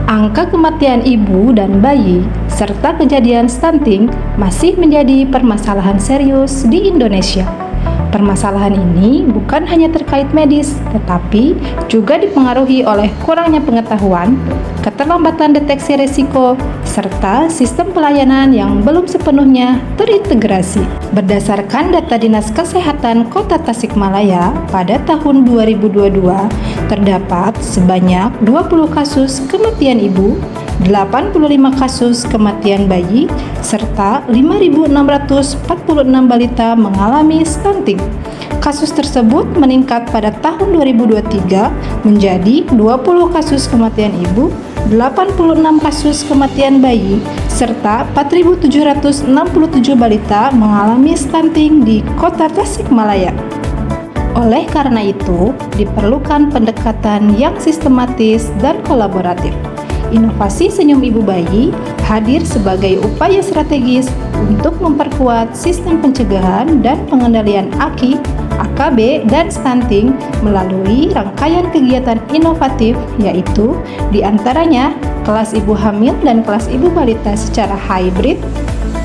Angka kematian ibu dan bayi serta kejadian stunting masih menjadi permasalahan serius di Indonesia. Permasalahan ini bukan hanya terkait medis, tetapi juga dipengaruhi oleh kurangnya pengetahuan, keterlambatan deteksi risiko, serta sistem pelayanan yang belum sepenuhnya terintegrasi. Berdasarkan data Dinas Kesehatan Kota Tasikmalaya, pada tahun 2022 terdapat sebanyak 20 kasus kematian ibu, 85 kasus kematian bayi, serta 5.646 balita mengalami stunting. Kasus tersebut meningkat pada tahun 2023 menjadi 20 kasus kematian ibu, 86 kasus kematian bayi, serta 4.767 balita mengalami stunting di Kota Tasikmalaya. Oleh karena itu, diperlukan pendekatan yang sistematis dan kolaboratif. Inovasi Senyum Ibu Bayi hadir sebagai upaya strategis untuk memperkuat sistem pencegahan dan pengendalian AKI, AKB, dan stunting melalui rangkaian kegiatan inovatif, yaitu diantaranya kelas ibu hamil dan kelas ibu balita secara hybrid,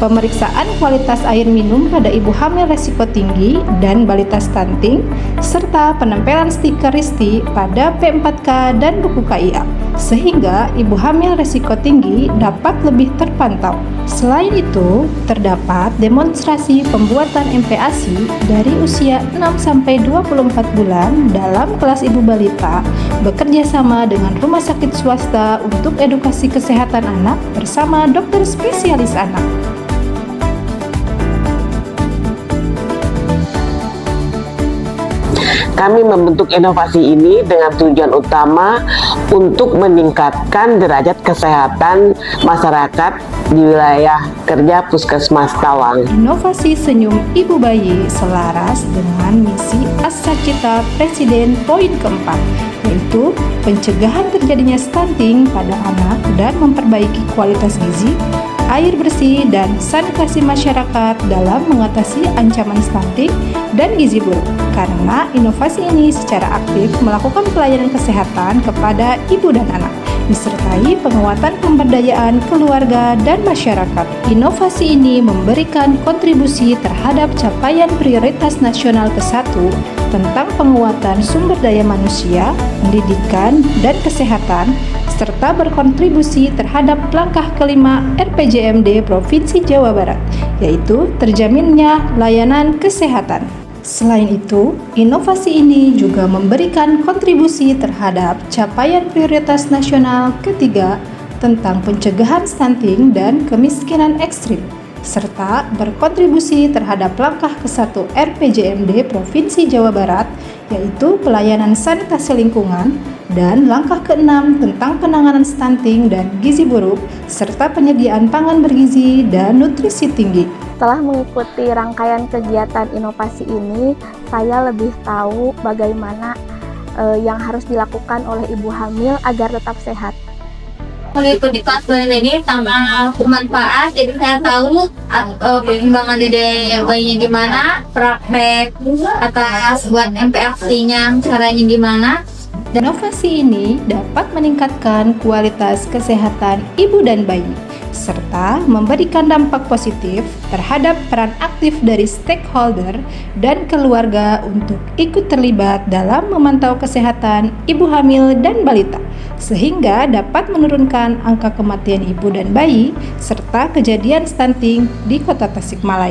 pemeriksaan kualitas air minum pada ibu hamil resiko tinggi dan balita stunting, serta penempelan stiker RISTI pada P4K dan buku KIA, sehingga ibu hamil resiko tinggi dapat lebih terpantau. Selain itu, terdapat demonstrasi pembuatan MPASI dari usia 6-24 bulan dalam kelas ibu balita bekerja sama dengan rumah sakit swasta untuk edukasi kesehatan anak bersama dokter spesialis anak. Kami membentuk inovasi ini dengan tujuan utama untuk meningkatkan derajat kesehatan masyarakat di wilayah kerja Puskesmas Tawang. Inovasi Senyum Ibu Bayi selaras dengan misi Asacita Presiden poin keempat, yaitu pencegahan terjadinya stunting pada anak dan memperbaiki kualitas gizi, air bersih, dan sanitasi masyarakat dalam mengatasi ancaman stunting dan gizi buruk. Karena inovasi ini secara aktif melakukan pelayanan kesehatan kepada ibu dan anak, disertai penguatan pemberdayaan keluarga dan masyarakat. Inovasi ini memberikan kontribusi terhadap capaian prioritas nasional ke-1 tentang penguatan sumber daya manusia, pendidikan, dan kesehatan, serta berkontribusi terhadap langkah kelima RPJMD Provinsi Jawa Barat, yaitu terjaminnya layanan kesehatan. Selain itu, inovasi ini juga memberikan kontribusi terhadap capaian prioritas nasional ketiga tentang pencegahan stunting dan kemiskinan ekstrim, serta berkontribusi terhadap langkah ke-1 RPJMD Provinsi Jawa Barat, yaitu pelayanan sanitasi lingkungan, dan langkah ke-6 tentang penanganan stunting dan gizi buruk, serta penyediaan pangan bergizi dan nutrisi tinggi. Setelah mengikuti rangkaian kegiatan inovasi ini, saya lebih tahu bagaimana yang harus dilakukan oleh ibu hamil agar tetap sehat. Mengikuti kelas ini tentang manfaat, jadi saya tahu perkembangan dede bayinya gimana, praktek atas buat MPASI-nya caranya gimana. Inovasi ini dapat meningkatkan kualitas kesehatan ibu dan bayi, serta memberikan dampak positif terhadap peran aktif dari stakeholder dan keluarga untuk ikut terlibat dalam memantau kesehatan ibu hamil dan balita, sehingga dapat menurunkan angka kematian ibu dan bayi serta kejadian stunting di Kota Tasikmalaya.